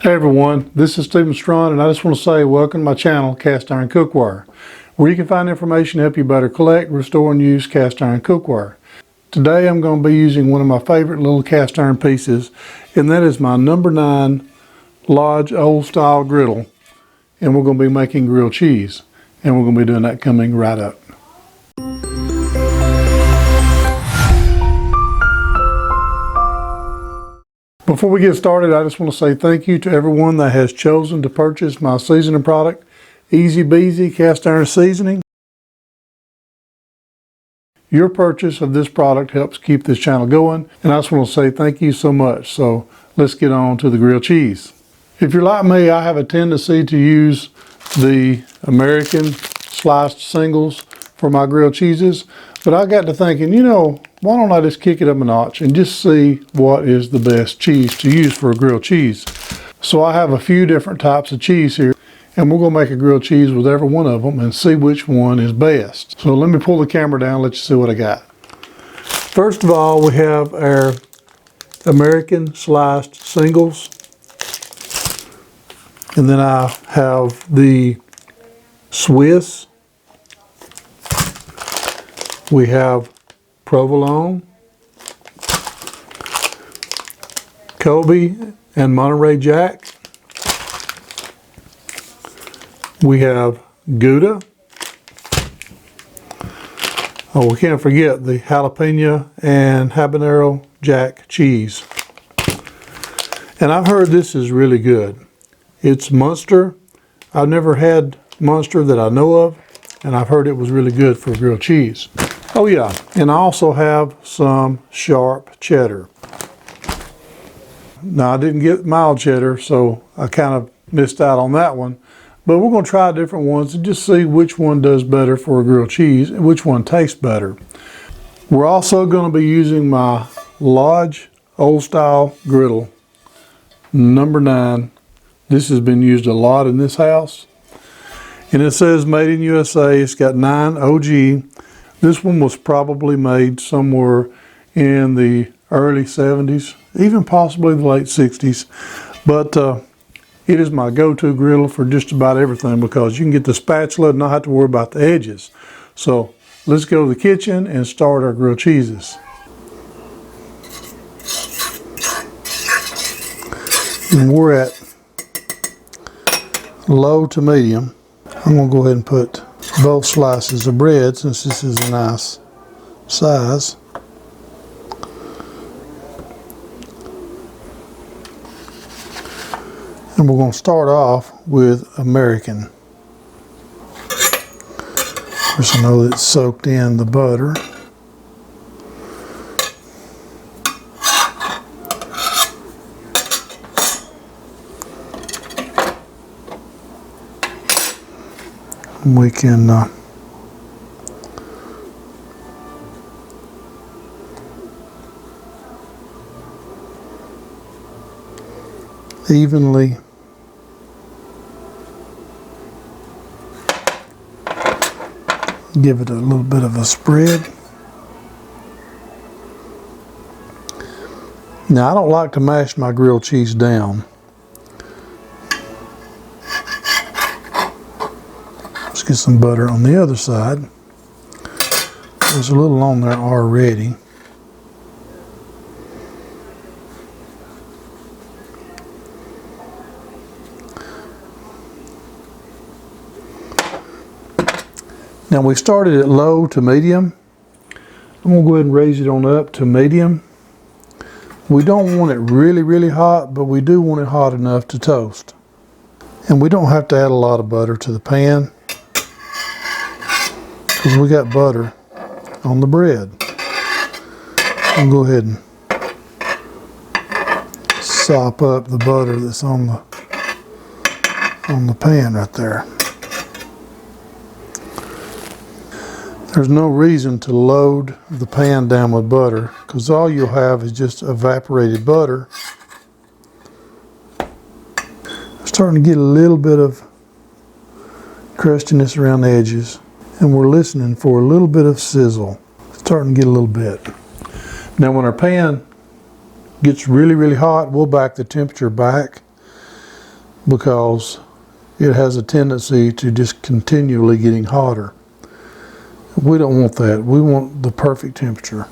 Hey everyone, this is Stephen Strawn, and I just want to say welcome to my channel, Cast Iron Cookware, where you can find information to help you better collect, restore, and use cast iron cookware. Today I'm going to be using one of my favorite little cast iron pieces, and that is my number 9 Lodge old style griddle, and we're going to be making grilled cheese, and we're going to be doing that coming right up. Before we get started, I just want to say thank you to everyone that has chosen to purchase my seasoning product, Easy Beezy Cast Iron Seasoning. Your purchase of this product helps keep this channel going, and I just want to say thank you so much. So let's get on to the grilled cheese. If you're like me, I have a tendency to use the American sliced singles for my grilled cheeses, but I got to thinking, why don't I just kick it up a notch and just see what is the best cheese to use for a grilled cheese. So I have a few different types of cheese here, and we're going to make a grilled cheese with every one of them and see which one is best. So let me pull the camera down and let you see what I got. First of all, we have our American sliced singles, and then I have the Swiss. We have provolone, Kobe and Monterey Jack. We have Gouda. Oh, we can't forget the jalapeno and habanero jack cheese. And I've heard this is really good. It's Munster. I've never had Munster that I know of, and I've heard it was really good for grilled cheese. Oh yeah, and I also have some sharp cheddar. Now I didn't get mild cheddar, so I kind of missed out on that one. But we're going to try different ones and just see which one does better for a grilled cheese and which one tastes better. We're also going to be using my Lodge old style griddle, number 9. This has been used a lot in this house. And it says made in USA. It's got 9 OG. This one was probably made somewhere in the early 70s, even possibly the late 60s. But it is my go-to griddle for just about everything because you can get the spatula and not have to worry about the edges. So let's go to the kitchen and start our grilled cheeses. And we're at low to medium. I'm going to go ahead and put both slices of bread since this is a nice size. And we're going to start off with American. Of course, I know that it's soaked in the butter. We can evenly give it a little bit of a spread. Now I don't like to mash my grilled cheese down. Let's get some butter on the other side. There's a little on there already. Now we started at low to medium. I'm going to go ahead and raise it on up to medium. We don't want it really, really hot, but we do want it hot enough to toast. And we don't have to add a lot of butter to the pan because we got butter on the bread. I'll go ahead and sop up the butter that's on the pan right there. There's no reason to load the pan down with butter because all you'll have is just evaporated butter. I'm starting to get a little bit of crustiness around the edges, and we're listening for a little bit of sizzle. It's starting to get a little bit. Now when our pan gets really, really hot, we'll back the temperature back because it has a tendency to just continually getting hotter. We don't want that. We want the perfect temperature.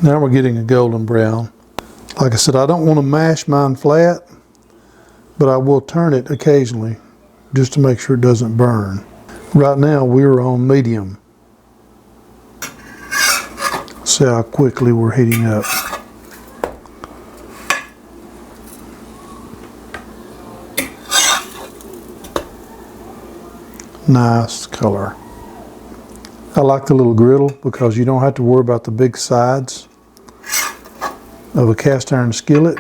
Now we're getting a golden brown. Like I said, I don't want to mash mine flat, but I will turn it occasionally just to make sure it doesn't burn. Right now we're on medium. See how quickly we're heating up. Nice color. I like the little griddle because you don't have to worry about the big sides of a cast iron skillet.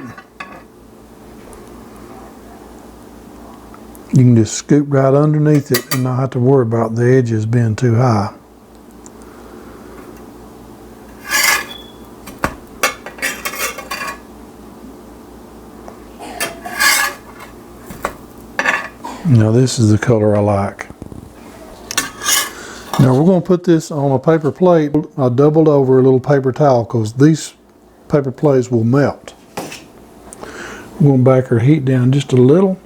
You can just scoop right underneath it and not have to worry about the edges being too high. Now this is the color I like. Now we're going to put this on a paper plate. I doubled over a little paper towel because these paper plates will melt. We're going to back our heat down just a little.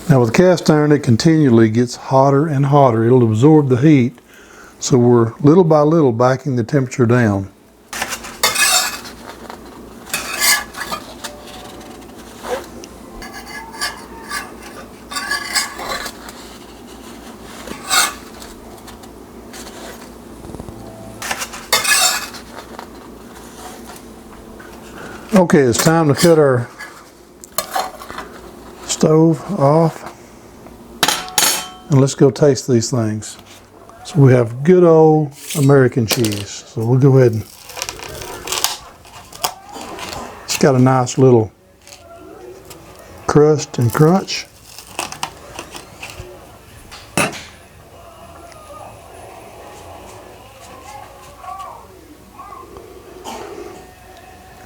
Now with cast iron, it continually gets hotter and hotter. It'll absorb the heat, so we're little by little backing the temperature down. Okay, it's time to cut our stove off, and let's go taste these things. So we have good old American cheese. So we'll go ahead and, it's got a nice little crust and crunch.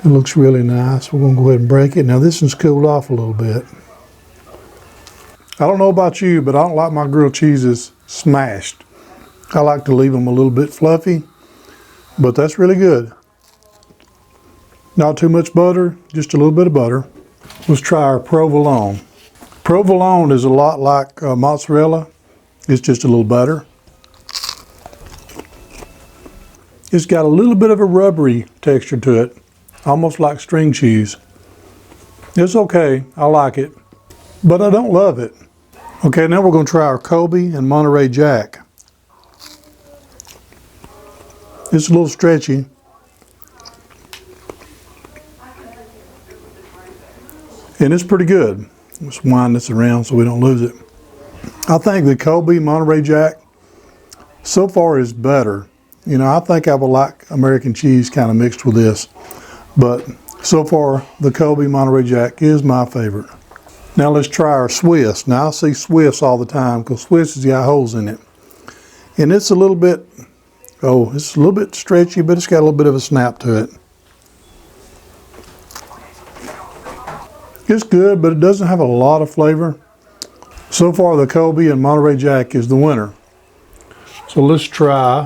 It looks really nice. We're going to go ahead and break it. Now this one's cooled off a little bit. I don't know about you, but I don't like my grilled cheeses smashed. I like to leave them a little bit fluffy, but that's really good. Not too much butter, just a little bit of butter. Let's try our provolone. Provolone is a lot like mozzarella. It's just a little better. It's got a little bit of a rubbery texture to it, almost like string cheese. It's okay, I like it, but I don't love it. Okay, now we're going to try our Kobe and Monterey Jack. It's a little stretchy. And it's pretty good. Let's wind this around so we don't lose it. I think the Kobe Monterey Jack so far is better. You know, I think I would like American cheese kind of mixed with this. But so far, the Kobe Monterey Jack is my favorite. Now let's try our Swiss. Now I see Swiss all the time because Swiss has got holes in it. And it's a little bit, it's a little bit stretchy, but it's got a little bit of a snap to it. It's good, but it doesn't have a lot of flavor. So far, the Kobe and Monterey Jack is the winner. So let's try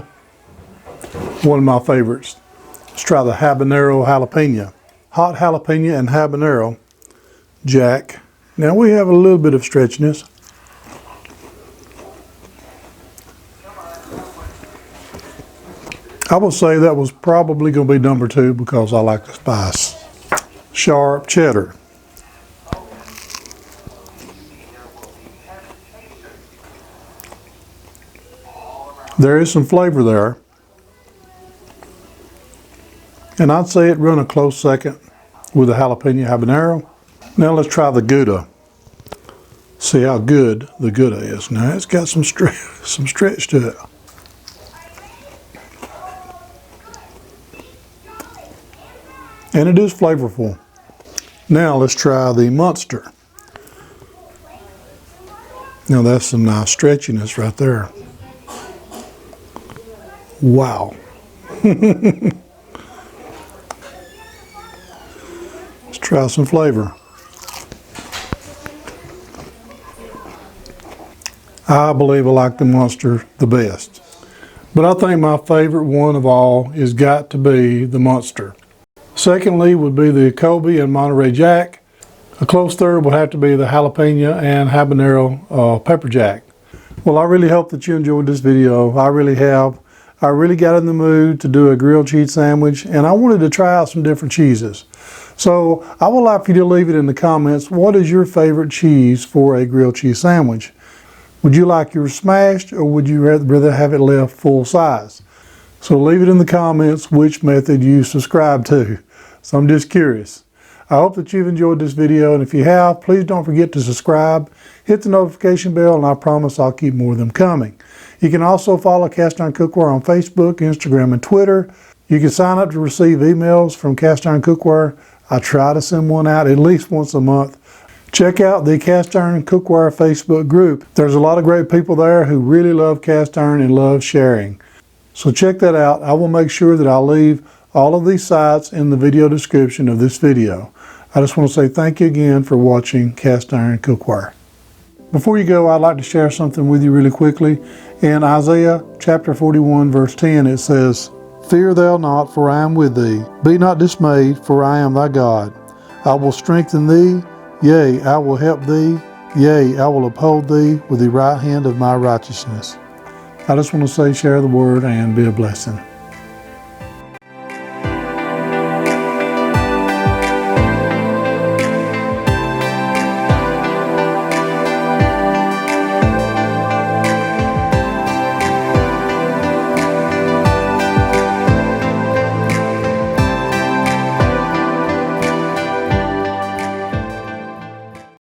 one of my favorites. Let's try the habanero jalapeno. Hot jalapeno and habanero Jack. Now we have a little bit of stretchiness. I would say that was probably going to be number 2 because I like the spice. Sharp cheddar. There is some flavor there. And I'd say it run a close second with the jalapeno habanero. Now let's try the Gouda. See how good the Gouda is. Now it's got some stretch to it. And it is flavorful. Now let's try the Munster. Now that's some nice stretchiness right there. Wow. Let's try some flavor. I believe I like the Munster the best. But I think my favorite one of all has got to be the Munster. Secondly would be the Kobe and Monterey Jack. A close third would have to be the jalapeno and habanero pepper jack. Well, I really hope that you enjoyed this video. I really have. I really got in the mood to do a grilled cheese sandwich, and I wanted to try out some different cheeses. So I would like for you to leave it in the comments. What is your favorite cheese for a grilled cheese sandwich? Would you like yours smashed, or would you rather have it left full size? So leave it in the comments which method you subscribe to. So I'm just curious. I hope that you've enjoyed this video, and if you have, please don't forget to subscribe, hit the notification bell, and I promise I'll keep more of them coming. You can also follow Cast Iron Cookware on Facebook, Instagram, and Twitter. You can sign up to receive emails from Cast Iron Cookware. I try to send one out at least once a month. Check out the Cast Iron Cookware Facebook group. There's a lot of great people there who really love cast iron and love sharing. So check that out. I will make sure that I'll leave all of these sites in the video description of this video. I just want to say thank you again for watching Cast Iron Cookware. Before you go, I'd like to share something with you really quickly. In Isaiah chapter 41 verse 10 it says, "Fear thou not, for I am with thee. Be not dismayed, for I am thy God. I will strengthen thee. Yea, I will help thee. Yea, I will uphold thee with the right hand of my righteousness." I just want to say, share the word and be a blessing.